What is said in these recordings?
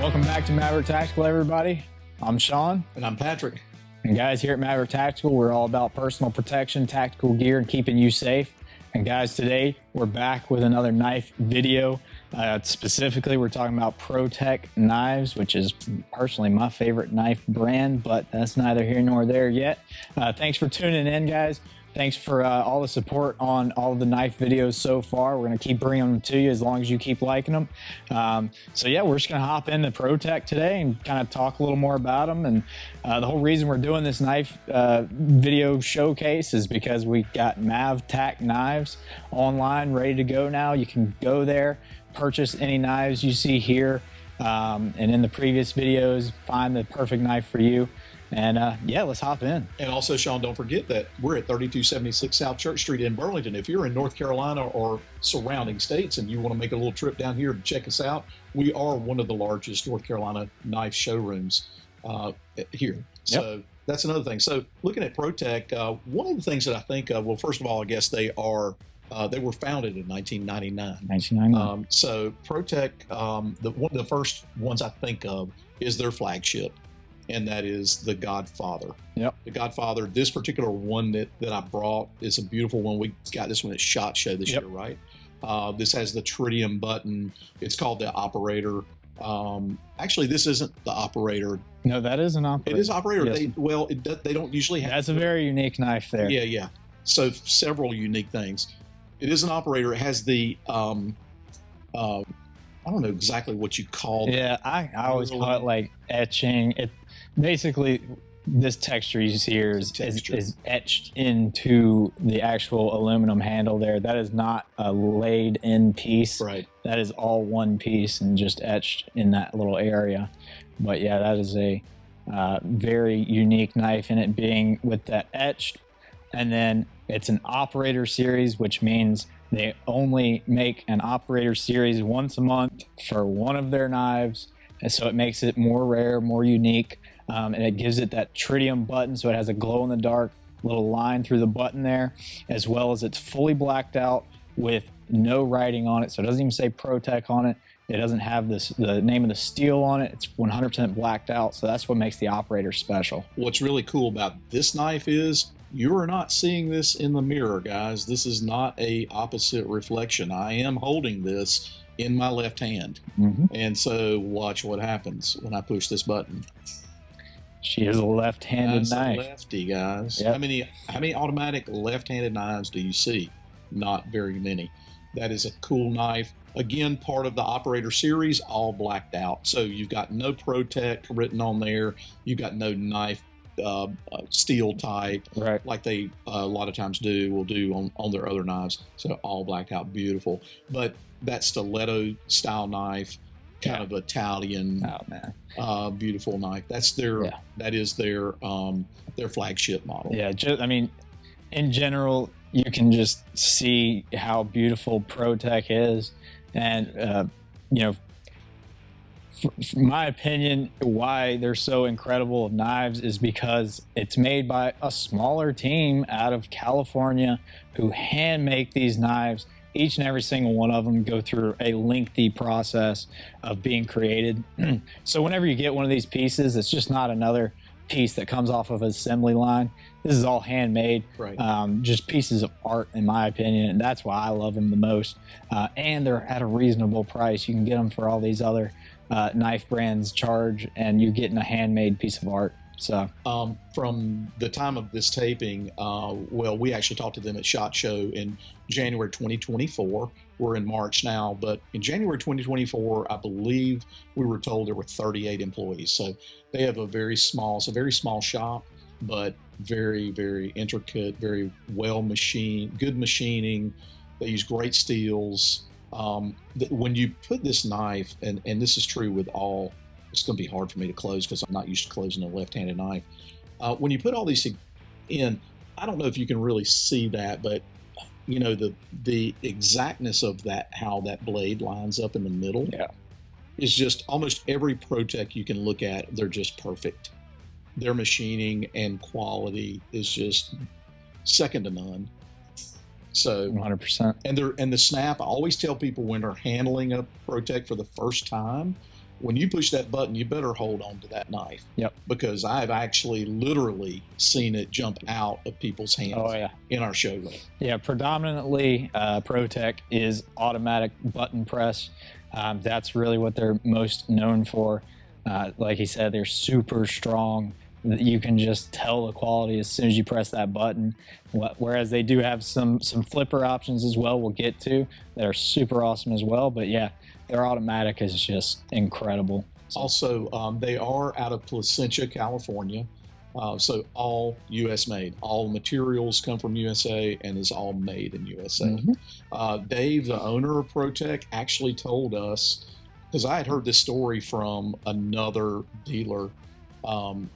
Welcome back to Maverick Tactical, everybody. I'm Sean. And I'm Patrick. And guys, here at Maverick Tactical, we're all about personal protection, tactical gear, and keeping you safe. And guys, today we're back with another knife video. Specifically, we're talking about ProTech knives, which is personally my favorite knife brand, but that's neither here nor there yet. Thanks for tuning in, guys. Thanks for all the support on all of the knife videos so far. We're going to keep bringing them to you as long as you keep liking them. So yeah, we're just going to hop into ProTech today and kind of talk a little more about them. And the whole reason we're doing this knife video showcase is because we got Mavtech knives online, ready to go now. You can go there, purchase any knives you see here and in the previous videos, find the perfect knife for you. And yeah, let's hop in. And also, Sean, don't forget that we're at 3276 South Church Street in Burlington. If you're in North Carolina or surrounding states and you want to make a little trip down here to check us out, we are one of the largest North Carolina knife showrooms here. So that's another thing. So looking at ProTech, one of the things that I think of, well, first of all, I guess they were founded in 1999. So ProTech, one of the first ones I think of is their flagship, and that is the Godfather. Yep. The Godfather, this particular one that I brought is a beautiful one. We got this one at SHOT Show this year, right? This has the tritium button. It's called the Operator. Actually, this isn't the Operator. No, that is an Operator. It is Operator. Yes. They don't usually have. That's a very unique knife there. Yeah, yeah. So several unique things. It is an Operator. It has the I don't know exactly what you call it. Yeah, I always call it like etching. It basically, this texture you see here is etched into the actual aluminum handle there. That is not a laid in piece. Right. That is all one piece and just etched in that little area. But yeah, that is a very unique knife in it being with that etched. And then it's an Operator series, which means they only make an Operator series once a month for one of their knives. And so it makes it more rare, more unique. And it gives it that tritium button, so it has a glow-in-the-dark little line through the button there, as well as it's fully blacked out with no writing on it. So it doesn't even say ProTech on it. It doesn't have the name of the steel on it. It's 100% blacked out. So that's what makes the Operator special. What's really cool about this knife is you are not seeing this in the mirror, guys. This is not a opposite reflection. I am holding this in my left hand. And so watch what happens when I push this button. She is a left-handed knife. A lefty, guys. Yep. How many automatic left-handed knives do you see? Not very many. That is a cool knife. Again, part of the Operator series, all blacked out. So you've got no ProTech written on there. You've got no knife steel type, right, like they a lot of times will do on their other knives. So all blacked out, beautiful. But that stiletto style knife, kind of Italian, beautiful knife. That's that is their flagship model. Yeah, I mean, in general, you can just see how beautiful ProTech is, and you know, for my opinion, why they're so incredible of knives is because it's made by a smaller team out of California who hand make these knives. Each and every single one of them go through a lengthy process of being created. So whenever you get one of these pieces, it's just not another piece that comes off of an assembly line. This is all handmade, right. Just pieces of art, in my opinion, and that's why I love them the most. And they're at a reasonable price. You can get them for all these other knife brands charge, and you're getting a handmade piece of art. So from the time of this taping, well, we actually talked to them at SHOT Show in January 2024. We're in March now, but in January 2024, I believe we were told there were 38 employees. So they have it's a very small shop, but very, very intricate, very well machined, good machining. They use great steels. When you put this knife, and this is true with all, it's going to be hard for me to close because I'm not used to closing a left-handed knife. When you put all these in, I don't know if you can really see that, but you know, the exactness of that, how that blade lines up in the middle, is just almost every ProTech you can look at, they're just perfect. Their machining and quality is just second to none. So 100%. And the snap, I always tell people when they're handling a ProTech for the first time, when you push that button, you better hold on to that knife. Yep. Because I've actually literally seen it jump out of people's hands. Oh, yeah. In our showroom. Yeah, predominantly ProTech is automatic button press. That's really what they're most known for. Like he said, they're super strong. You can just tell the quality as soon as you press that button. Whereas they do have some flipper options as well, we'll get to, that are super awesome as well. But yeah, their automatic is just incredible. Also, they are out of Placentia, California. So all U.S. made. All materials come from USA and is all made in USA. Mm-hmm. Dave, the owner of ProTech, actually told us, because I had heard this story from another dealer, and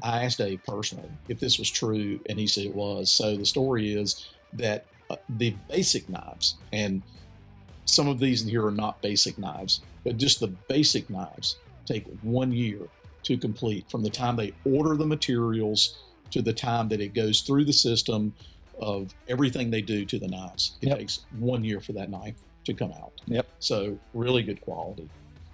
I asked Dave personally if this was true, and he said it was. So the story is that the basic knives, and some of these in here are not basic knives, but just the basic knives take 1 year to complete, from the time they order the materials to the time that it goes through the system of everything they do to the knives. It takes 1 year for that knife to come out. Yep. So really good quality.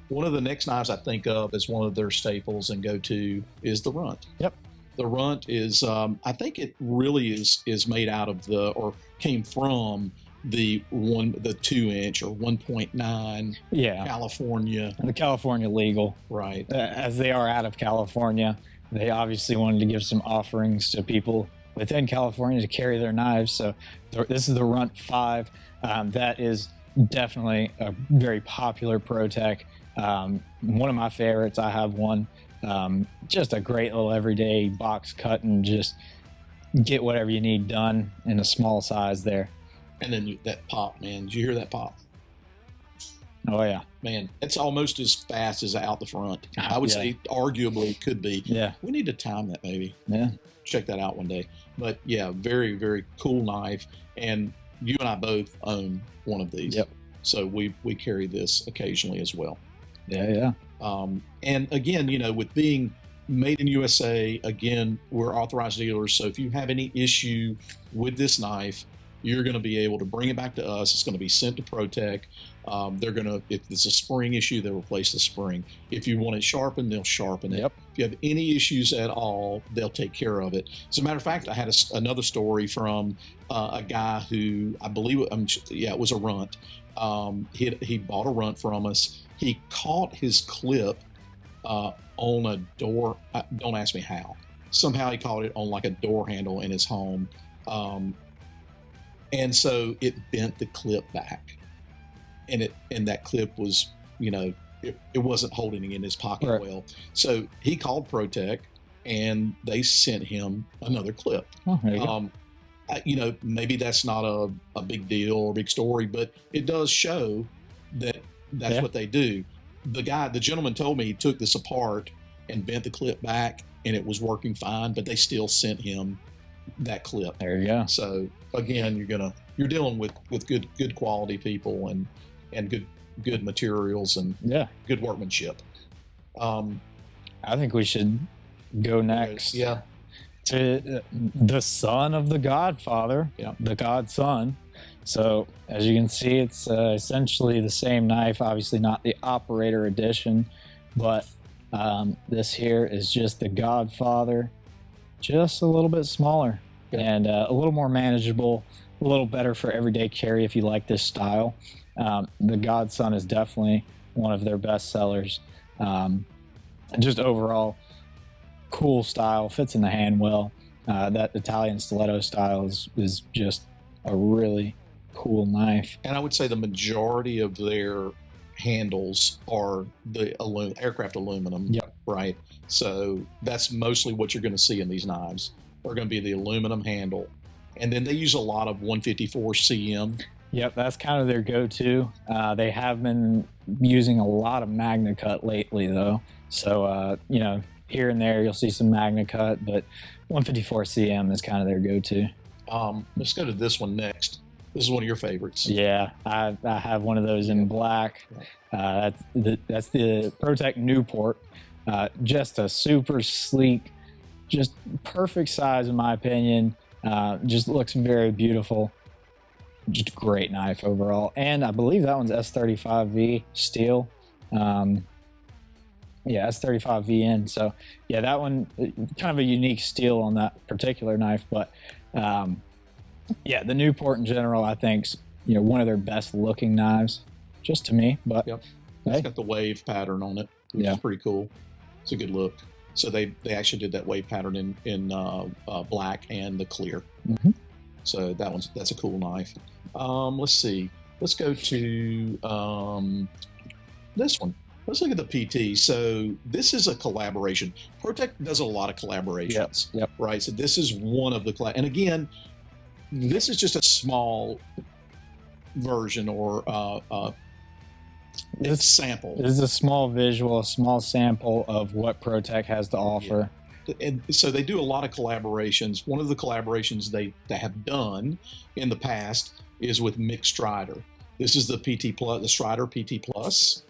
One of the next knives I think of as one of their staples and go-to is the Runt. Yep. The Runt is, I think it really is made out of or came from the 2-inch or 1.9 California. The California legal. Right. As they are out of California, they obviously wanted to give some offerings to people within California to carry their knives. So this is the Runt 5. That is definitely a very popular ProTech. One of my favorites. I have one. Just a great little everyday box cut and just get whatever you need done in a small size there. And then that pop, man. Did you hear that pop? Oh, yeah. Man, it's almost as fast as out the front. I would say arguably it could be. Yeah. We need to time that maybe. Yeah. Check that out one day. But yeah, very, very cool knife. And you and I both own one of these. Yep. So we carry this occasionally as well. Yeah, yeah. And again, with being made in USA, again, we're authorized dealers. So if you have any issue with this knife, you're going to be able to bring it back to us. It's going to be sent to ProTech. They're going to, if it's a spring issue, they'll replace the spring. If you want it sharpened, they'll sharpen it. Yep. If you have any issues at all, they'll take care of it. As a matter of fact, I had another story from a guy who, I believe, it was a Runt. He bought a Runt from us. He caught his clip on a door. Don't ask me how. Somehow he caught it on like a door handle in his home. And so it bent the clip back, and that clip was, it wasn't holding it in his pocket well. So he called ProTech, and they sent him another clip. Oh, there you go. Maybe that's not a big deal or big story, but it does show that's what they do. The gentleman told me he took this apart and bent the clip back, and it was working fine, but they still sent him that clip. There you go. So again, you're dealing with good quality people and good materials and good workmanship. I think we should go next. Yeah. To the son of the Godfather, the godson. So as you can see, it's essentially the same knife, obviously not the operator edition, but this here is just the Godfather, just a little bit smaller and a little more manageable, a little better for everyday carry if you like this style. The Godson is definitely one of their best sellers. Just overall, cool style, fits in the hand well. That Italian stiletto style is just a really cool knife. And I would say the majority of their handles are the aircraft aluminum. Yep. Right. So that's mostly what you're going to see in these knives. Are going to be the aluminum handle, and then they use a lot of 154 CM. Yep, that's kind of their go-to. They have been using a lot of Magna Cut lately, though. So here and there you'll see some Magna Cut, but 154 CM is kind of their go-to. Let's go to this one next. This is one of your favorites. Yeah, I have one of those in black. That's the ProTech Newport. Just a super sleek, just perfect size in my opinion. Just looks very beautiful. Just a great knife overall. And I believe that one's S35V steel. Yeah, S35 VN. So yeah, that one kind of a unique steel on that particular knife. But yeah, the Newport in general, I think, one of their best looking knives, just to me. But Yep, hey. It's got the wave pattern on it, which is pretty cool. It's a good look. So they actually did that wave pattern in black and the clear. Mm-hmm. So that's a cool knife. Let's see. Let's go to this one. Let's look at the PT. So this is a collaboration. ProTech does a lot of collaborations, right? So this is one of the and again, this is just a small version or it's sample. This is a small visual, a small sample of what ProTech has to offer. And so they do a lot of collaborations. One of the collaborations they have done in the past is with Mick Strider. This is the PT Plus, the Strider PT Plus.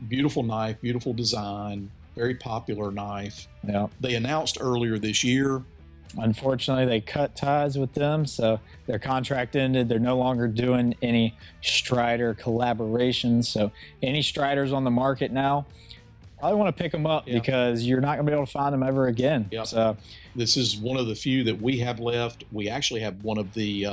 Beautiful knife, beautiful design, very popular knife. Yeah. They announced earlier this year. Unfortunately, they cut ties with them, so their contract ended. They're no longer doing any Strider collaborations. So any Striders on the market now, probably want to pick them up because you're not going to be able to find them ever again. Yep. So this is one of the few that we have left. We actually have one of the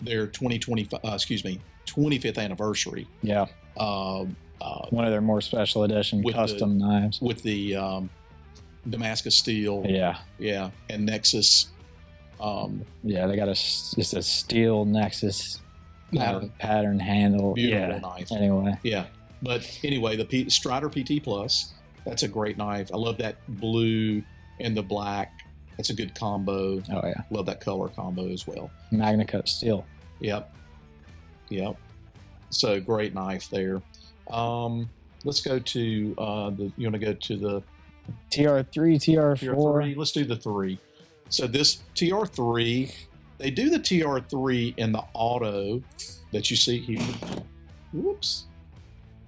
their 25th anniversary. Yeah. One of their more special edition custom knives with the Damascus steel. Yeah. Yeah. And Nexus. Yeah, they got just a steel Nexus pattern handle. Beautiful knife. Anyway. Yeah. But anyway, the Strider PT Plus, that's a great knife. I love that blue and the black. That's a good combo. Oh, yeah. Love that color combo as well. Magna Cut steel. Yep. Yep. So great knife there. Let's go to you want to go to the TR3, TR4. Let's do the 3. So this TR3, they do the TR3 in the auto that you see here. Whoops.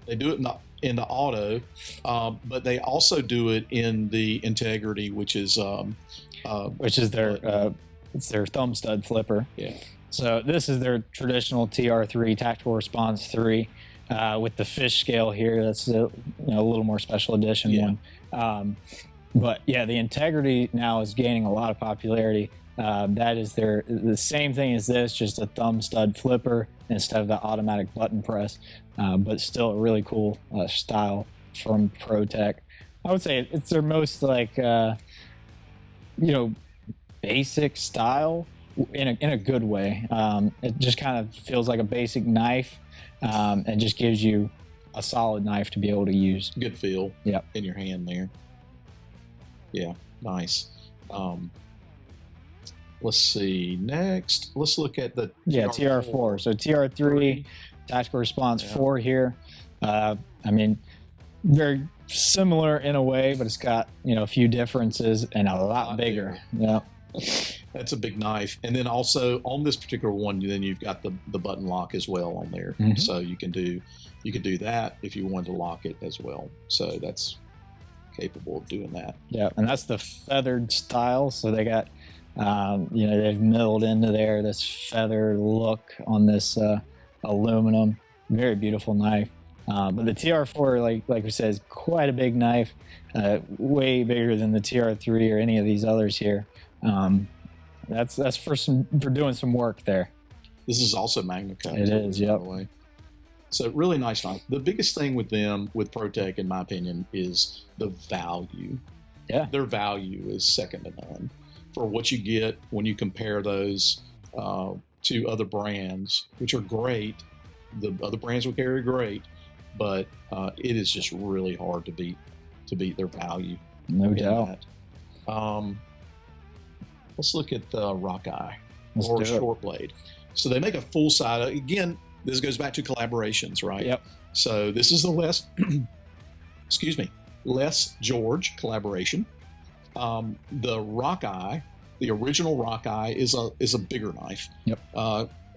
They do it in the auto, but they also do it in the integrity, which is their it's their thumb stud flipper. Yeah. So this is their traditional TR3 Tactical Response 3 with the fish scale here. That's a little more special edition one. But yeah, the integrity now is gaining a lot of popularity. That is the same thing as this, just a thumb stud flipper instead of the automatic button press, but still a really cool style from ProTech. I would say it's their most basic style in a good way. It just kind of feels like a basic knife and just gives you a solid knife to be able to use. Good feel. Yep. In your hand there. Yeah, nice. Let's see. Next, let's look at the TR4. So TR3, Tactical Response 4 here. I mean, very similar in a way, but it's got a few differences and a lot bigger. Yeah. That's a big knife. And then also on this particular one, then you've got the button lock as well on there. Mm-hmm. So you can do that if you wanted to lock it as well. So that's capable of doing that. Yeah, and that's the feathered style. So they got they've milled into there this feather look on this aluminum. Very beautiful knife. But the TR4, like we said, is quite a big knife, way bigger than the TR3 or any of these others here. That's for doing some work there. This is also Magna Cut. It is, yep. By the way. So really nice knife. The biggest thing with ProTech, in my opinion, is the value. Yeah. Their value is second to none for what you get when you compare those to other brands, which are great. The other brands will carry great, but it is just really hard to beat their value. No doubt. Let's look at the rockeye or shortblade. So they make a full side. Again, this goes back to collaborations, right? Yep. So this is the Les George collaboration. The rockeye, the original rockeye, is a bigger knife. Yep.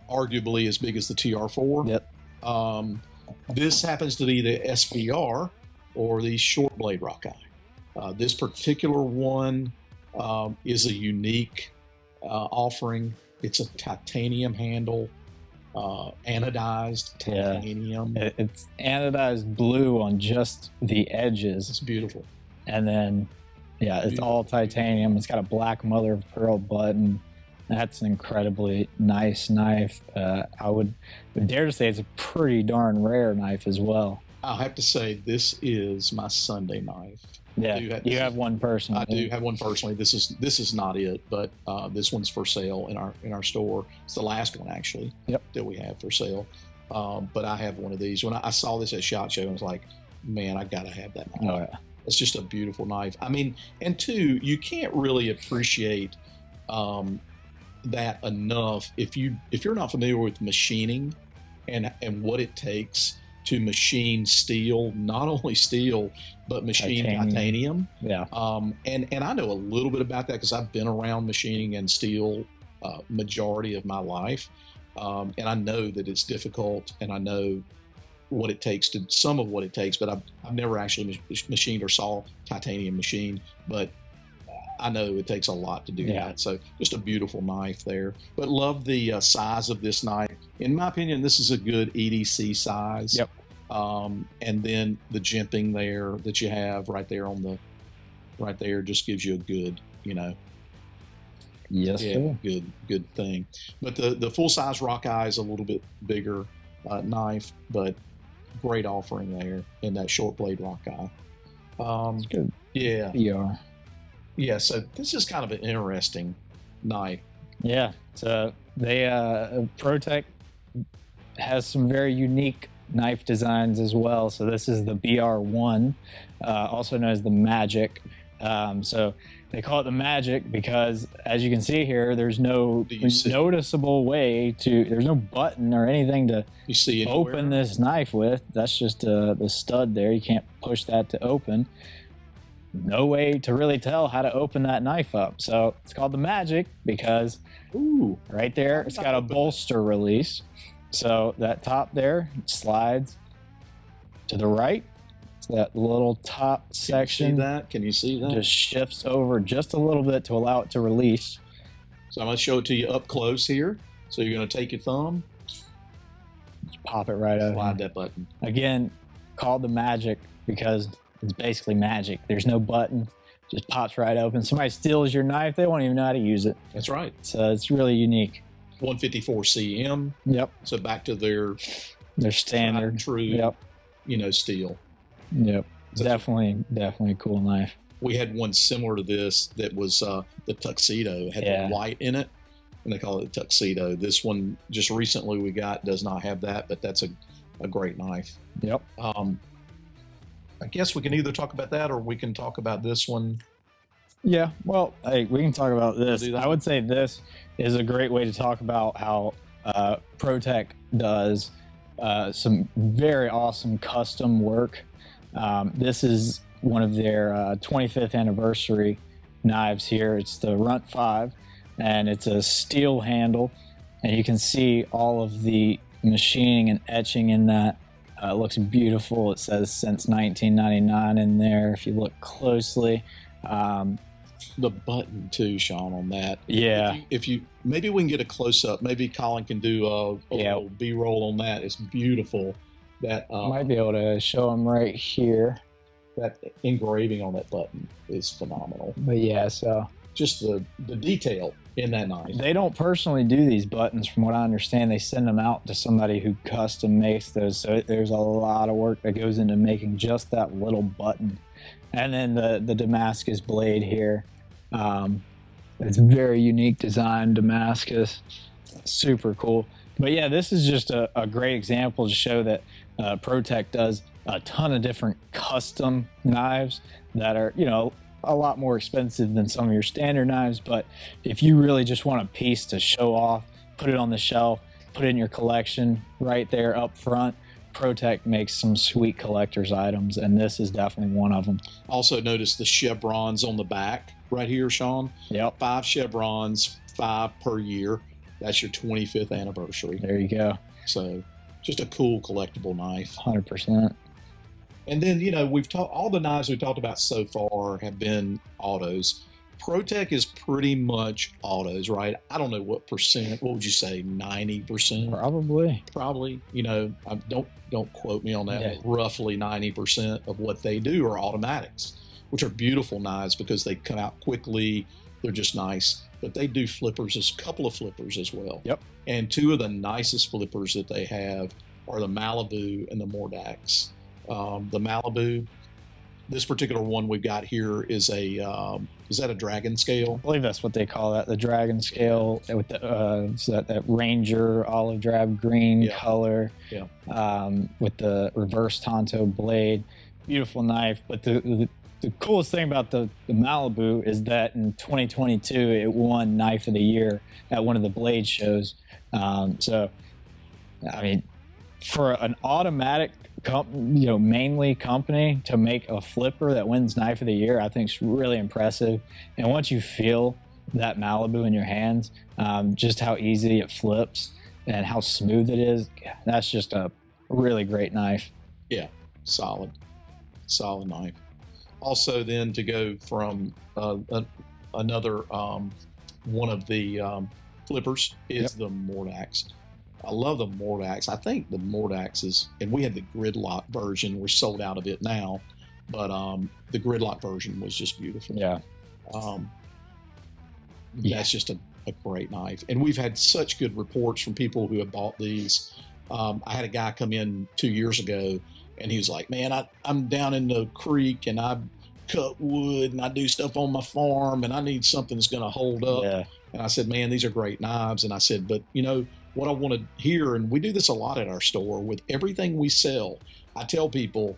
Arguably as big as the TR4. Yep. This happens to be the SVR or the shortblade rockeye. This particular one is a unique offering. It's a titanium handle. anodized titanium. It's anodized blue on just the edges. It's beautiful. And then, yeah, it's all titanium. It's got a black mother of pearl button. That's an incredibly nice knife. I would dare to say it's a pretty darn rare knife as well. I'll have to say this is my Sunday knife. Yeah, you have one personally. I do have one personally. This is not it, but this one's for sale in our store. It's the last one actually that we have for sale. But I have one of these. When I saw this at SHOT Show, I was like, man, I gotta have that knife. Oh, yeah. It's just a beautiful knife. I mean, and two, you can't really appreciate that enough if you're not familiar with machining and what it takes to machine steel, not only steel, but machine titanium. Yeah. And I know a little bit about that because I've been around machining and steel majority of my life. And I know that it's difficult, and I know what it takes some of what it takes, but I've never actually machined or saw titanium machine, but I know it takes a lot to do that. So just a beautiful knife there, but love the size of this knife. In my opinion, this is a good EDC size. Yep. And then the jimping there that you have right there just gives you a good, yes, sir. good thing. But the full size rockeye is a little bit bigger knife, but great offering there in that short blade rockeye. It's good. Yeah. PR. Yeah, so this is kind of an interesting knife. Yeah, so ProTech has some very unique knife designs as well. So this is the BR1, also known as the Magic. So they call it the Magic because, as you can see here, there's no noticeable way there's no button or anything to open this knife with. That's just the stud there. You can't push that to open. No way to really tell how to open that knife up. So it's called the Magic because right there, it's got a bolster release. So that top there slides to the right. So that little top section. Can you see that? Just shifts over just a little bit to allow it to release. So I'm going to show it to you up close here. So you're going to take your thumb. Just pop it right over. Slide that button. Again, called the Magic because it's basically magic. There's no button, just pops right open. Somebody steals your knife, they won't even know how to use it. That's right. So it's really unique. 154 cm. Yep. So back to their standard true, steel. Yep. So definitely a cool knife. We had one similar to this that was the Tuxedo. It had the white in it, and they call it the Tuxedo. This one just recently we got does not have that, but that's a great knife. Yep. I guess we can either talk about that or we can talk about this one. Yeah, well, hey, we can talk about this. I would say this is a great way to talk about how ProTech does some very awesome custom work. This is one of their 25th anniversary knives here. It's the Runt 5, and it's a steel handle, and you can see all of the machining and etching in that. It looks beautiful. It says since 1999 in there if you look closely. The button too, Sean, on that. Yeah. If you maybe we can get a close up. Maybe Colin can do a little B-roll on that. It's beautiful. That might be able to show them right here. That engraving on that button is phenomenal. But yeah, so just the detail in that knife. They don't personally do these buttons, from what I understand. They send them out to somebody who custom makes those. So there's a lot of work that goes into making just that little button. And then the Damascus blade here. It's very unique design, Damascus. Super cool. But yeah, this is just a great example to show that ProTech does a ton of different custom knives that are, a lot more expensive than some of your standard knives. But if you really just want a piece to show off, put it on the shelf, put it in your collection right there up front, ProTech makes some sweet collector's items, and this is definitely one of them. Also notice the chevrons on the back right here, Sean. Yep. 5 chevrons, 5 per year. That's your 25th anniversary. There you go. So just a cool collectible knife. 100%. And then, we've talked, all the knives we've talked about so far have been autos. ProTech is pretty much autos, right? I don't know what percent. What would you say? 90%? Probably. You know, don't quote me on that. Yeah. Roughly 90% of what they do are automatics, which are beautiful knives because they come out quickly. They're just nice. But they do flippers, a couple of flippers as well. Yep. And two of the nicest flippers that they have are the Malibu and the morax. The Malibu, this particular one we've got here is that a dragon scale? I believe that's what they call that, the dragon scale with the that Ranger olive drab green color. Yeah. With the reverse Tonto blade. Beautiful knife. But the coolest thing about the Malibu is that in 2022 it won Knife of the Year at one of the blade shows. So, I mean, for an automatic mainly company to make a flipper that wins Knife of the Year, I think is really impressive. And once you feel that Malibu in your hands, just how easy it flips and how smooth it is, that's just a really great knife. Yeah, solid knife. Also, then to go from another one of the flippers is the morax. I love the morax. I think the morax is, and we had the gridlock version. We're sold out of it now, but the gridlock version was just beautiful. Yeah. That's just a great knife. And we've had such good reports from people who have bought these. I had a guy come in 2 years ago, and he was like, man, I'm down in the creek, and I cut wood, and I do stuff on my farm, and I need something that's going to hold up. Yeah. And I said, man, these are great knives. And I said, but you know, what I want to hear, and we do this a lot at our store with everything we sell, I tell people,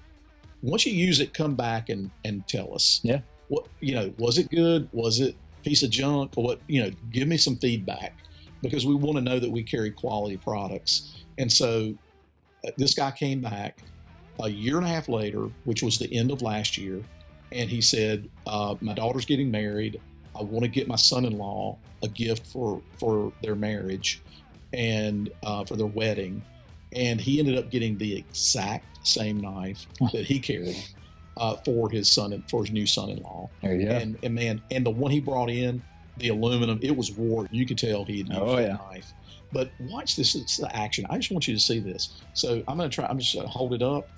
once you use it, come back and tell us. Yeah. What, you know, was it good? Was it a piece of junk? Or what, you know, give me some feedback, because we want to know that we carry quality products. And so this guy came back a year and a half later, which was the end of last year. And he said, my daughter's getting married. I want to get my son-in-law a gift for their marriage and for their wedding. And he ended up getting the exact same knife that he carried for his new son-in-law. There you go. And man, and the one he brought in, the aluminum, it was worn. You could tell he had used that knife. But watch this. It's the action. I just want you to see this. So I'm just going to hold it up.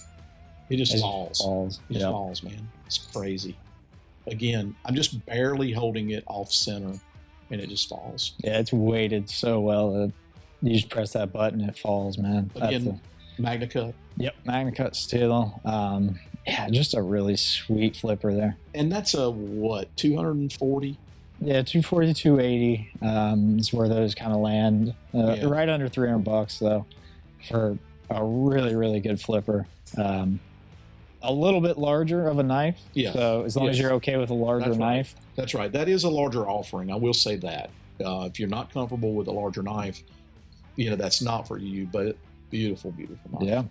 It just falls. It just falls, man. It's crazy. Again, I'm just barely holding it off center, and it just falls. Yeah, it's weighted so well that you just press that button, it falls, man. Again, Magna Cut. Yep, Magna Cut steel. Yeah, just a really sweet flipper there. And that's a what, 240? Yeah, 240, 280 is where those kind of land. Right under $300 though, for a really, really good flipper. A little bit larger of a knife. Yeah. So as long as you're okay with a larger knife. That's right. That is a larger offering. I will say that. If you're not comfortable with a larger knife, you know, that's not for you, but beautiful, beautiful knife. Yeah.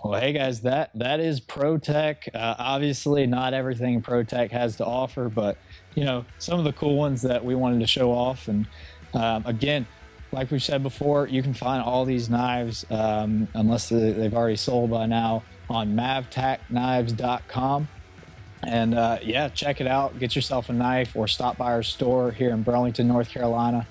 Well, hey guys, that is ProTech. Obviously not everything ProTech has to offer, but you know, some of the cool ones that we wanted to show off. And again, like we've said before, you can find all these knives, unless they've already sold by now, on mavtackknives.com. And yeah, check it out. Get yourself a knife or stop by our store here in Burlington, North Carolina.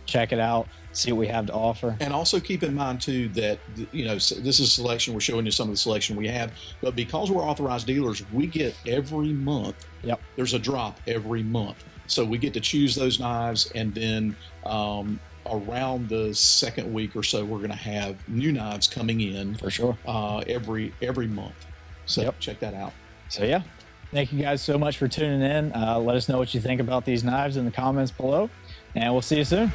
Check it out. See what we have to offer. And also keep in mind too that, you know, this is selection. We're showing you some of the selection we have, but because we're authorized dealers, we get every month. Yep. There's a drop every month. So we get to choose those knives, and then around the second week or so, we're going to have new knives coming in for sure every month. So check that out. So yeah, thank you guys so much for tuning in. Let us know what you think about these knives in the comments below, and we'll see you soon.